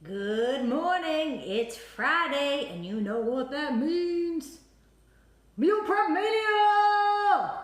Good morning, it's Friday, and you know what that means. Meal Prep Mania!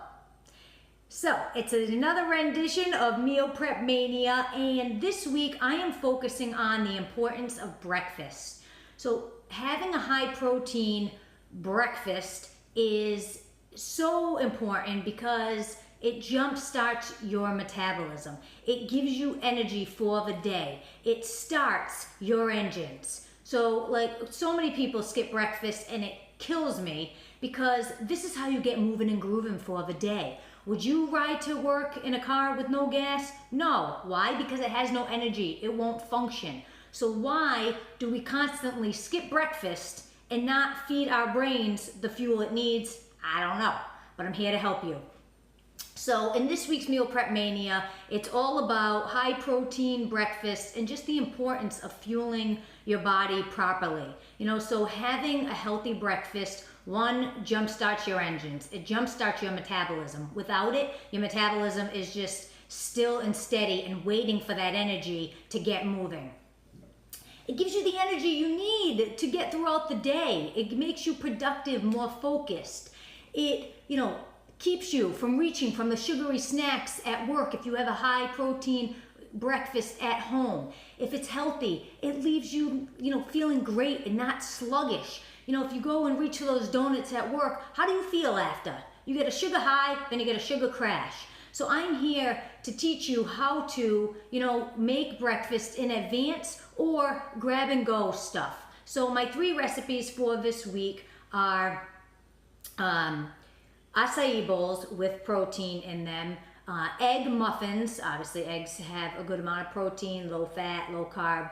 So, it's another rendition of Meal Prep Mania, and this week I am focusing on the importance of breakfast. So, having a high protein breakfast is so important because it jumpstarts your metabolism. It gives you energy for the day. It starts your engines. So so many people skip breakfast and it kills me because this is how you get moving and grooving for the day. Would you ride to work in a car with no gas? No. Why? Because it has no energy. It won't function. So why do we constantly skip breakfast and not feed our brains the fuel it needs? I don't know, but I'm here to help you. So in this week's Meal Prep Mania, it's all about high protein breakfast and just the importance of fueling your body properly. So having a healthy breakfast, one, jumpstarts your engines. It jumpstarts your metabolism. Without it, your metabolism is just still and steady and waiting for that energy to get moving. It gives you the energy you need to get throughout the day. It makes you productive, more focused. It, keeps you from reaching from the sugary snacks at work if you have a high protein breakfast at home. If it's healthy, it leaves you, feeling great and not sluggish. If you go and reach for those donuts at work, how do you feel after? You get a sugar high, then you get a sugar crash. So I'm here to teach you how to, make breakfast in advance or grab and go stuff. So my 3 recipes for this week are acai bowls with protein in them, egg muffins, obviously eggs have a good amount of protein, low fat, low carb,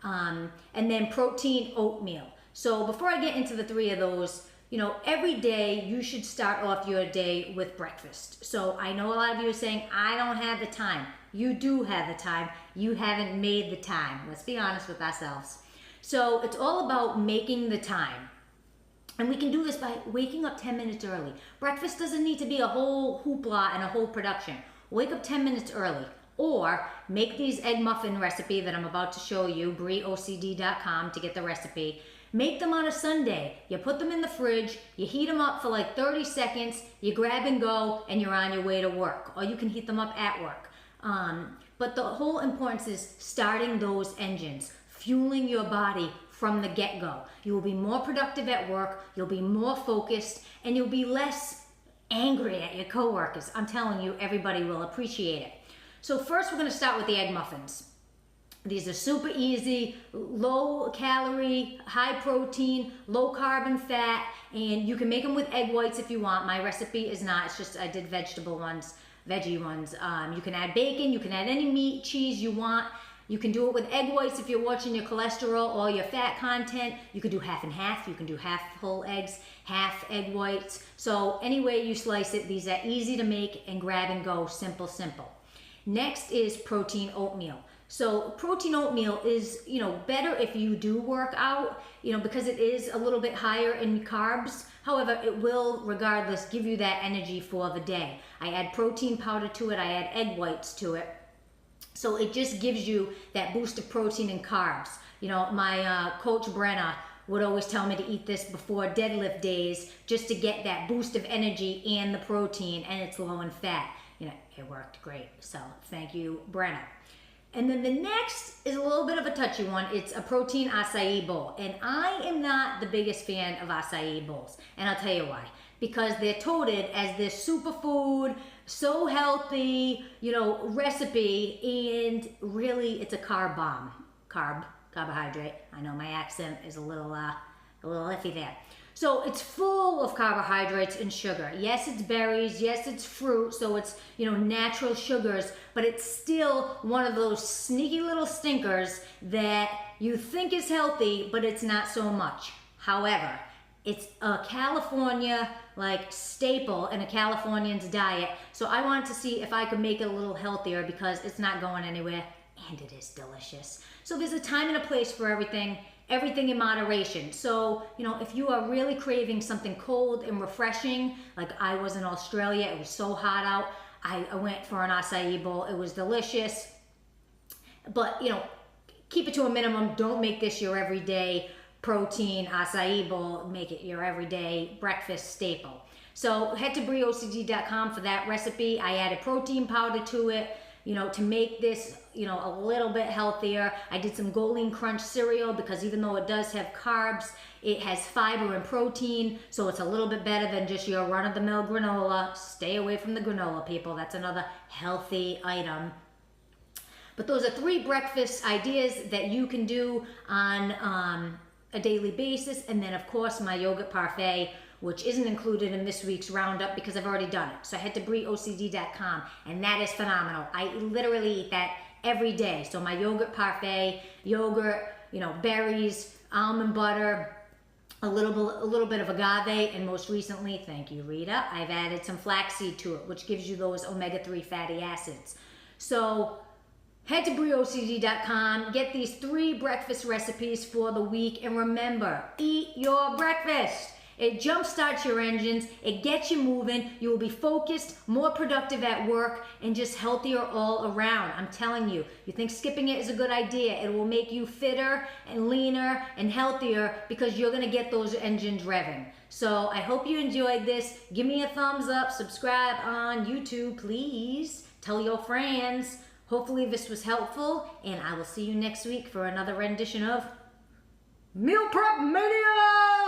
and then protein oatmeal. So before I get into the 3 of those, every day you should start off your day with breakfast. So I know a lot of you are saying, I don't have the time. You do have the time. You haven't made the time. Let's be honest with ourselves. So it's all about making the time. And we can do this by waking up 10 minutes early. Breakfast doesn't need to be a whole hoopla and a whole production. Wake up 10 minutes early. Or make these egg muffin recipe that I'm about to show you, brieocd.com to get the recipe. Make them on a Sunday. You put them in the fridge, you heat them up for like 30 seconds, you grab and go, and you're on your way to work. Or you can heat them up at work. But the whole importance is starting those engines, fueling your body from the get-go. You will be more productive at work, you'll be more focused, and you'll be less angry at your coworkers. I'm telling you, everybody will appreciate it. So first we're gonna start with the egg muffins. These are super easy, low calorie, high protein, low carb and fat, and you can make them with egg whites if you want. My recipe is not, it's just I did veggie ones. You can add bacon, you can add any meat, cheese you want. You can do it with egg whites if you're watching your cholesterol or your fat content. You can do half and half. You can do half whole eggs, half egg whites. So any way you slice it, these are easy to make and grab and go, simple. Next is protein oatmeal. So protein oatmeal is, better if you do work out, because it is a little bit higher in carbs. However, it will, regardless, give you that energy for the day. I add protein powder to it. I add egg whites to it. So it just gives you that boost of protein and carbs. My coach Brenna would always tell me to eat this before deadlift days just to get that boost of energy and the protein, and it's low in fat. It worked great. So thank you, Brenna. And then the next is a little bit of a touchy one. It's a protein acai bowl. And I am not the biggest fan of acai bowls. And I'll tell you why. Because they're touted as this superfood, so healthy, recipe, and really it's a carb bomb. Carbohydrate. I know my accent is a little iffy there. So it's full of carbohydrates and sugar. Yes, it's berries. Yes, it's fruit. So it's, natural sugars, but it's still one of those sneaky little stinkers that you think is healthy, but it's not so much. However, it's a California staple in a Californian's diet. So I wanted to see if I could make it a little healthier because it's not going anywhere and it is delicious. So there's a time and a place for everything in moderation. So, if you are really craving something cold and refreshing, like I was in Australia, it was so hot out, I went for an acai bowl. It was delicious. But, keep it to a minimum. Don't make this your everyday protein acai bowl. Make it your everyday breakfast staple. So head to brieocd.com for that recipe. I added protein powder to it, to make this, a little bit healthier. I did some Golden Crunch cereal because even though it does have carbs, it has fiber and protein, so it's a little bit better than just your run-of-the-mill granola. Stay away from the granola, people. That's another healthy item. But those are 3 breakfast ideas that you can do on a daily basis. And then, of course, my yogurt parfait, which isn't included in this week's roundup because I've already done it. So head to brieocd.com, and that is phenomenal. I literally eat that every day. So my yogurt parfait, yogurt, berries, almond butter, a little bit of agave, and most recently, thank you, Rita, I've added some flaxseed to it, which gives you those omega-3 fatty acids. So head to brieocd.com, get these 3 breakfast recipes for the week, and remember, eat your breakfast. It jumpstarts your engines, it gets you moving, you will be focused, more productive at work, and just healthier all around. I'm telling you, you think skipping it is a good idea. It will make you fitter and leaner and healthier because you're gonna get those engines revving. So I hope you enjoyed this. Give me a thumbs up, subscribe on YouTube, please. Tell your friends. Hopefully this was helpful, and I will see you next week for another rendition of Meal Prep Mania!